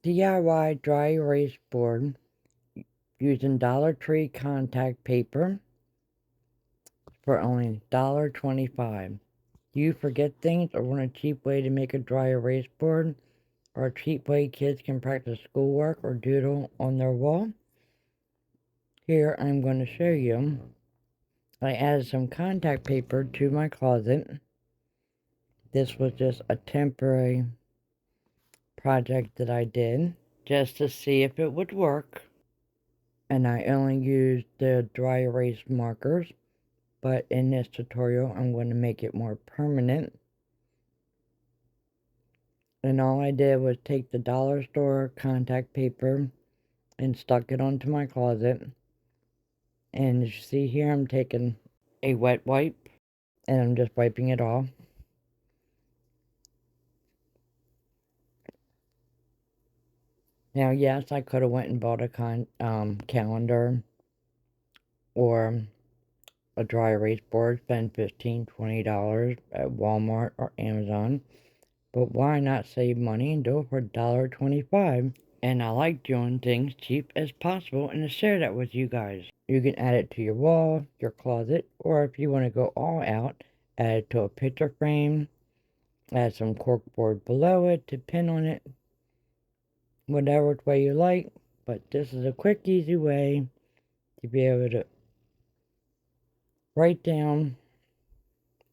DIY dry erase board using Dollar Tree contact paper for only $1.25. Do you forget things or want a cheap way to make a dry erase board, or a cheap way kids can practice schoolwork or doodle on their wall? Here I'm going to show you. I added some contact paper to my closet. This was just a temporary project that I did just to see if it would work. And I only used the dry erase markers, but in this tutorial I'm going to make it more permanent. And all I did was take the dollar store contact paper and stuck it onto my closet. And as you see here, I'm taking a wet wipe and I'm just wiping it off. Now, yes, I could have went and bought a calendar or a dry erase board, spend $15, $20 at Walmart or Amazon. But why not save money and do it for $1.25? And I like doing things cheap as possible and to share that with you guys. You can add it to your wall, your closet, or if you want to go all out, add it to a picture frame, add some corkboard below it to pin on it, whatever way you like. But this is a quick, easy way to be able to write down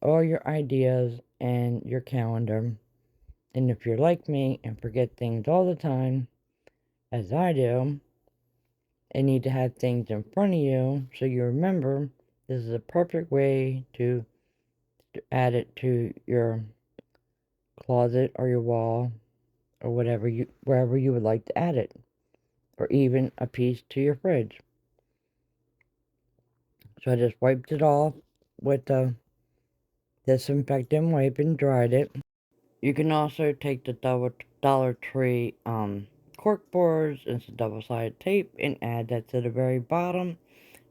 all your ideas and your calendar. And if you're like me and forget things all the time, as I do, and need to have things in front of you so you remember, this is a perfect way to add it to your closet or your wall or wherever you would like to add it, or even a piece to your fridge. So I just wiped it off with the disinfectant wipe and dried it. You can also take the Dollar Tree cork boards and some double-sided tape and add that to the very bottom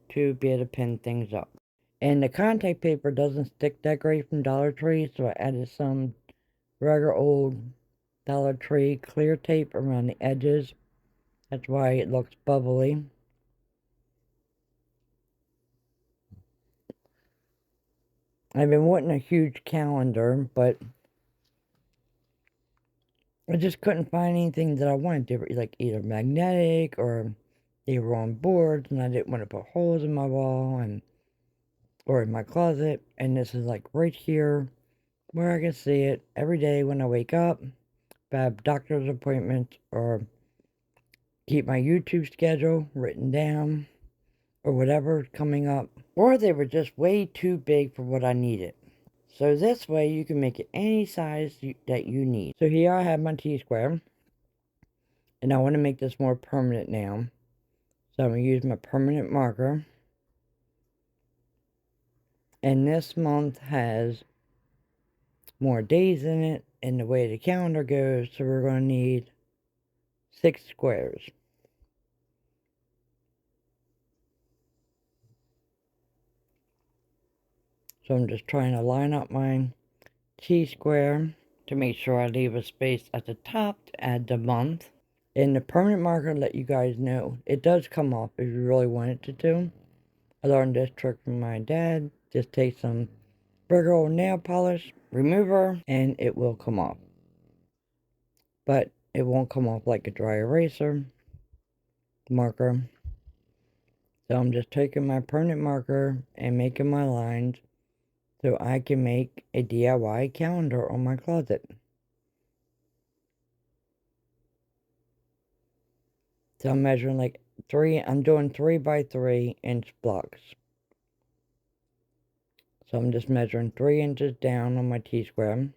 to be able to pin things up. And the contact paper doesn't stick that great from Dollar Tree, so I added some regular old Dollar Tree clear tape around the edges. That's why it looks bubbly. I've been wanting a huge calendar, but I just couldn't find anything that I wanted. They were like either magnetic or they were on boards, and I didn't want to put holes in my wall or in my closet. And this is like right here where I can see it every day when I wake up, if I have doctor's appointments, or keep my YouTube schedule written down, or whatever's coming up. Or they were just way too big for what I needed. So this way you can make it any size that you need. So here I have my T-square. And I want to make this more permanent now. So I'm going to use my permanent marker. And this month has more days in it and the way the calendar goes. So we're going to need 6 squares. So I'm just trying to line up my T-square to make sure I leave a space at the top to add the month. And the permanent marker, let you guys know, it does come off if you really want it to. I learned this trick from my dad. Just take some regular old nail polish remover and it will come off. But it won't come off like a dry eraser marker. So I'm just taking my permanent marker and making my lines so I can make a DIY calendar on my closet. So I'm measuring like I'm doing 3 by 3 inch blocks. So I'm just measuring 3 inches down on my T-square.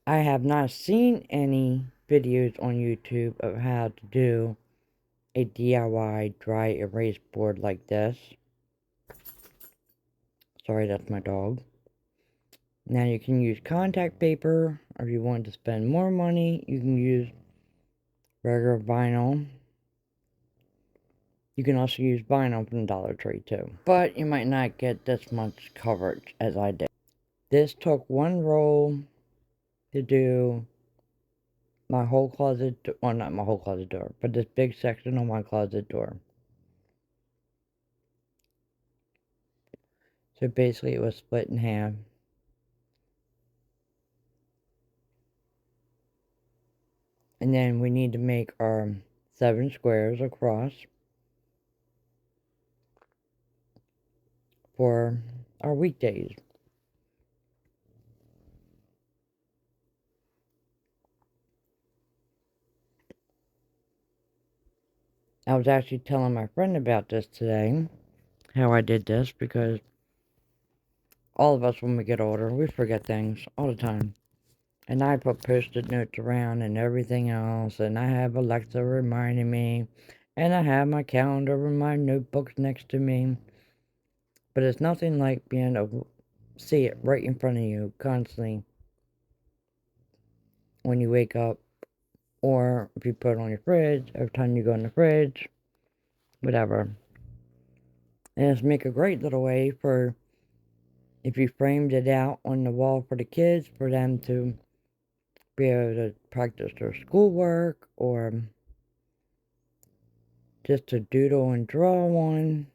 I have not seen any videos on YouTube of how to do a DIY dry erase board like this. Sorry, that's my dog. Now you can use contact paper, or if you want to spend more money, you can use regular vinyl. You can also use vinyl from Dollar Tree too. But you might not get this much coverage as I did. This took one roll to do my whole closet, well, not my whole closet door, but this big section on my closet door. So basically it was split in half. And then we need to make our 7 squares across for our weekdays. I was actually telling my friend about this today, how I did this, because all of us when we get older, we forget things all the time. And I put post-it notes around and everything else, and I have Alexa reminding me, and I have my calendar and my notebooks next to me. But it's nothing like being able to see it right in front of you constantly when you wake up, or if you put it on your fridge, every time you go in the fridge, whatever. And it's make a great little way for if you framed it out on the wall for the kids, for them to be able to practice their schoolwork, or just to doodle and draw one.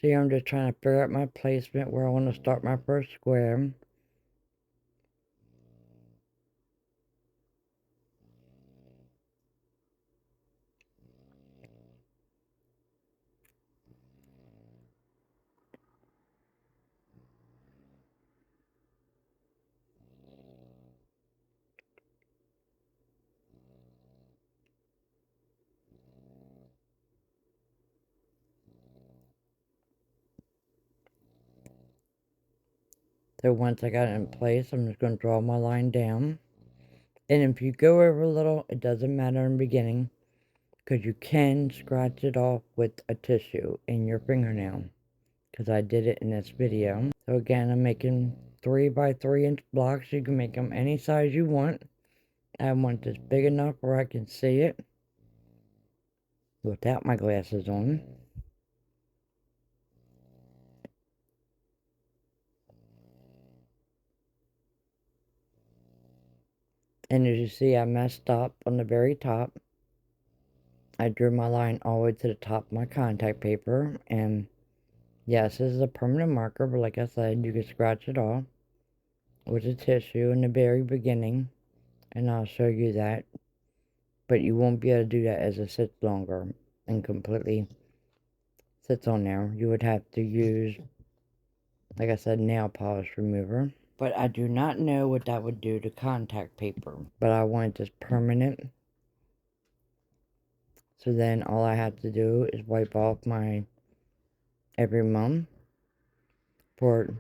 See, I'm just trying to figure out my placement where I want to start my first square. So once I got it in place, I'm just going to draw my line down. And if you go over a little, it doesn't matter in the beginning, because you can scratch it off with a tissue in your fingernail, because I did it in this video. So again, I'm making 3 by 3 inch blocks. You can make them any size you want. I want this big enough where I can see it without my glasses on. And as you see, I messed up on the very top. I drew my line all the way to the top of my contact paper. And yes, this is a permanent marker, but like I said, you can scratch it off with a tissue in the very beginning. And I'll show you that. But you won't be able to do that as it sits longer and completely sits on there. You would have to use, like I said, nail polish remover. But I do not know what that would do to contact paper. But I want this permanent. So then all I have to do is wipe off my every month for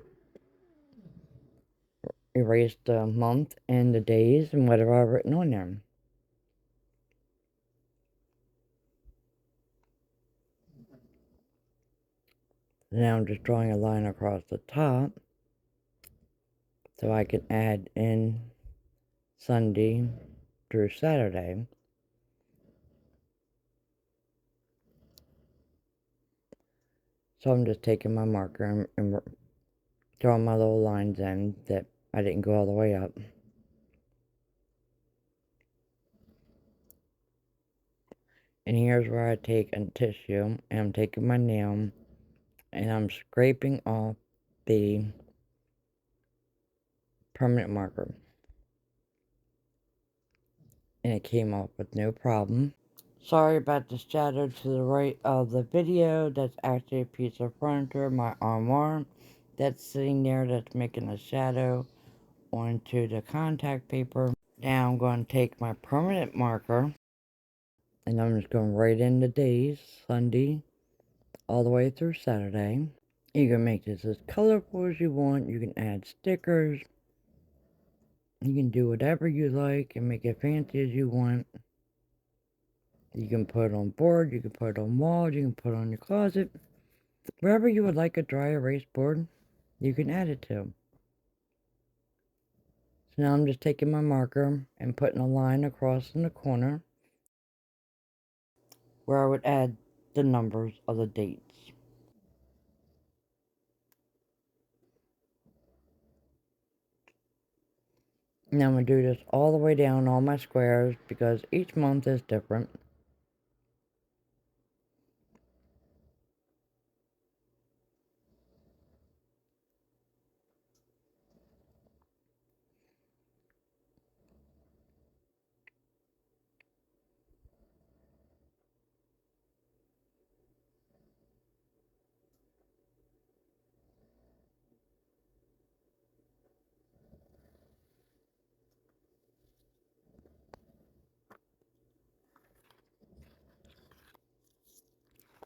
erase the month and the days and whatever I've written on there. Now I'm just drawing a line across the top so I can add in Sunday through Saturday. So I'm just taking my marker and drawing my little lines in that I didn't go all the way up. And here's where I take a tissue and I'm taking my nail and I'm scraping off the permanent marker. And it came off with no problem. Sorry about the shadow to the right of the video. That's actually a piece of furniture, my armoire, that's sitting there that's making a shadow onto the contact paper. Now I'm going to take my permanent marker and I'm just going right in the days, Sunday, all the way through Saturday. You can make this as colorful as you want. You can add stickers. You can do whatever you like and make it fancy as you want. You can put it on board, you can put it on walls, you can put it on your closet. Wherever you would like a dry erase board, you can add it to. So now I'm just taking my marker and putting a line across in the corner where I would add the numbers of the dates. Now I'm going to do this all the way down all my squares because each month is different.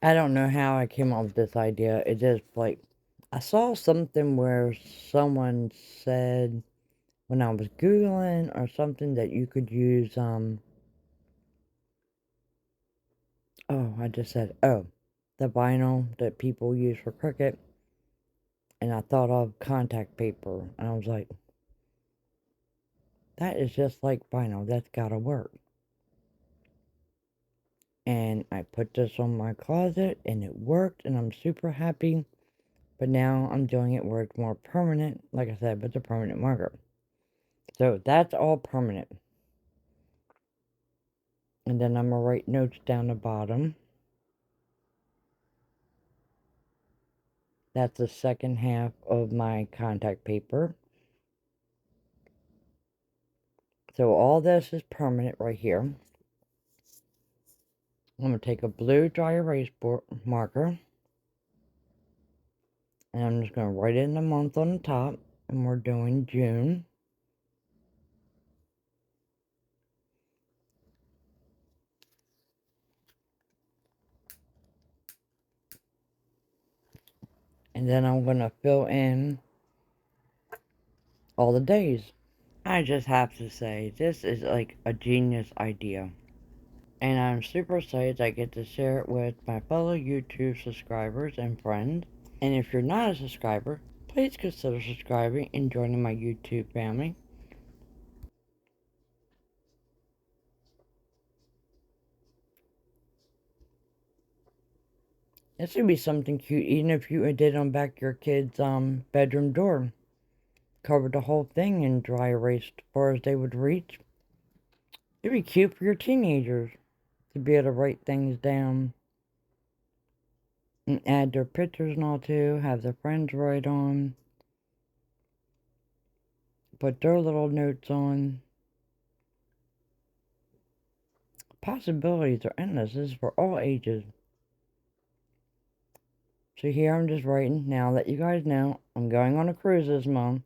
I don't know how I came up with this idea. It just like, I saw something where someone said when I was Googling or something that you could use, I just said, the vinyl that people use for cricket. And I thought of contact paper. And I was like, that is just like vinyl. That's gotta work. And I put this on my closet and it worked and I'm super happy. But now I'm doing it where it's more permanent. Like I said, with a permanent marker. So that's all permanent. And then I'm going to write notes down the bottom. That's the second half of my contact paper. So all this is permanent right here. I'm going to take a blue dry erase board marker. And I'm just going to write in the month on the top. And we're doing June. And then I'm going to fill in all the days. I just have to say, this is like a genius idea. And I'm super excited I get to share it with my fellow YouTube subscribers and friends. And if you're not a subscriber, please consider subscribing and joining my YouTube family. This would be something cute, even if you did on back your kid's bedroom door. Covered the whole thing in dry erase as far as they would reach. It'd be cute for your teenagers to be able to write things down. And add their pictures and all too, have their friends write on. Put their little notes on. Possibilities are endless. This is for all ages. So here I'm just writing. Now that you guys know, I'm going on a cruise this month.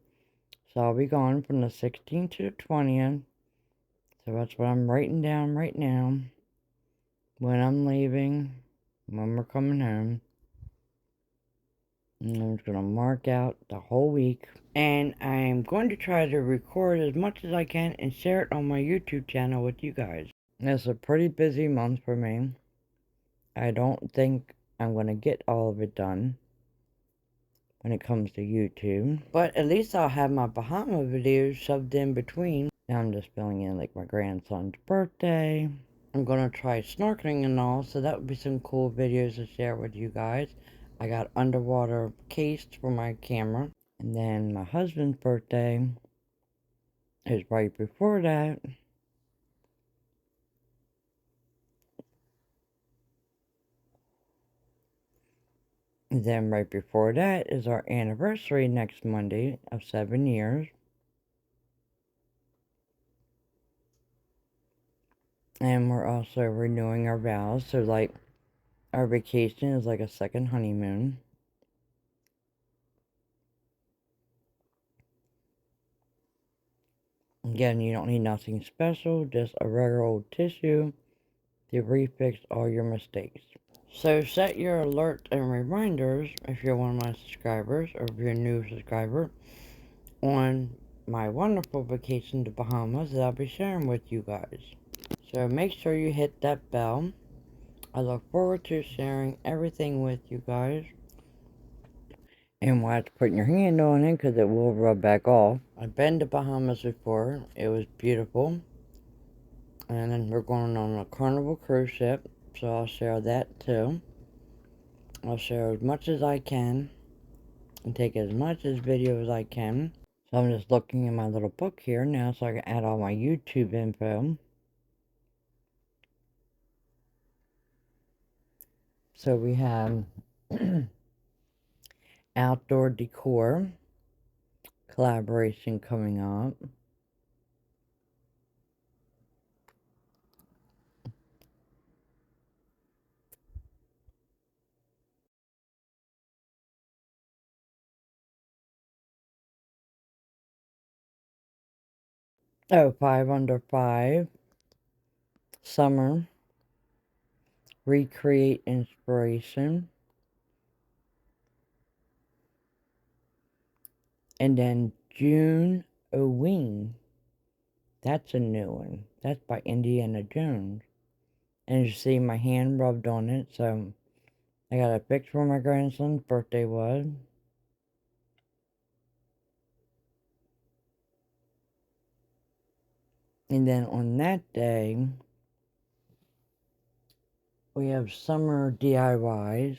So I'll be gone from the 16th to the 20th. So that's what I'm writing down right now. When I'm leaving. When we're coming home. And I'm just going to mark out the whole week. And I'm going to try to record as much as I can and share it on my YouTube channel with you guys. It's a pretty busy month for me. I don't think I'm going to get all of it done when it comes to YouTube. But at least I'll have my Bahama videos shoved in between. Now I'm just filling in like my grandson's birthday. I'm going to try snorkeling and all, so that would be some cool videos to share with you guys. I got underwater case for my camera. And then my husband's birthday is right before that. And then right before that is our anniversary next Monday of 7 years. And we're also renewing our vows. So like our vacation is like a second honeymoon. Again, you don't need nothing special, just a regular old tissue to refix all your mistakes. So set your alerts and reminders if you're one of my subscribers or if you're a new subscriber on my wonderful vacation to Bahamas that I'll be sharing with you guys. So make sure you hit that bell. I look forward to sharing everything with you guys. And watch putting your hand on it because it will rub back off. I've been to Bahamas before. It was beautiful. And then we're going on a Carnival cruise ship. So I'll share that too. I'll share as much as I can. And take as much as video as I can. So I'm just looking in my little book here now so I can add all my YouTube info. So we have outdoor decor collaboration coming up. Oh, 5 under 5. Summer. Recreate inspiration. And then June Oween. That's a new one. That's by Indiana Jones. And you see my hand rubbed on it, so I got a picture where my grandson's birthday was. And then on that day, we have summer DIYs.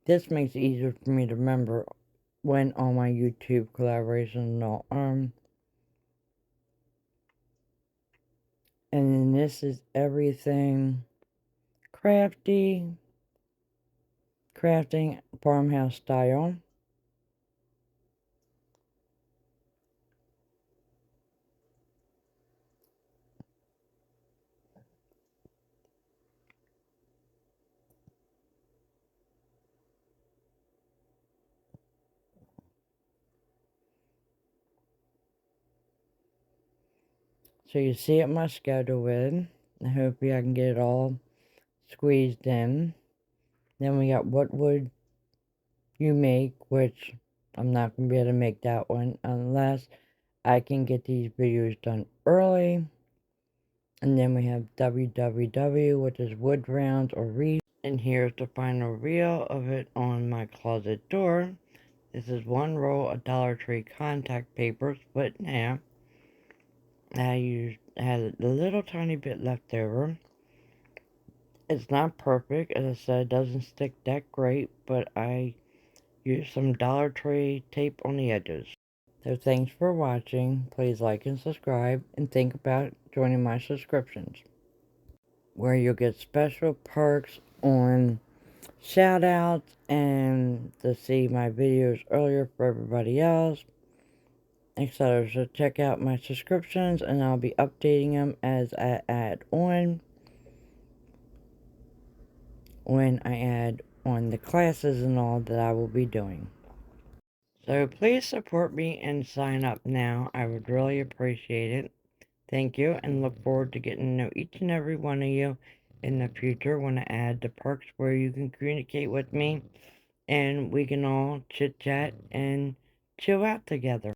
This makes it easier for me to remember when all my YouTube collaborations and all. And then this is everything crafting farmhouse style. So you see what my schedule is. I hope I can get it all squeezed in. Then we got what would you make, which I'm not going to be able to make that one unless I can get these videos done early. And then we have WWW, which is wood rounds or wreaths. And here's the final reel of it on my closet door. This is one roll of Dollar Tree contact paper split in half. I had a little tiny bit left over. It's not perfect, as I said, it doesn't stick that great, but I used some Dollar Tree tape on the edges. So thanks for watching. Please like and subscribe, and think about joining my subscriptions, where you'll get special perks on shout outs and to see my videos earlier for everybody else, etc. So check out my subscriptions and I'll be updating them as I add on, when I add on the classes and all that I will be doing. So please support me and sign up now. I would really appreciate it. Thank you, and look forward to getting to know each and every one of you in the future when I add the perks where you can communicate with me and we can all chit chat and chill out together.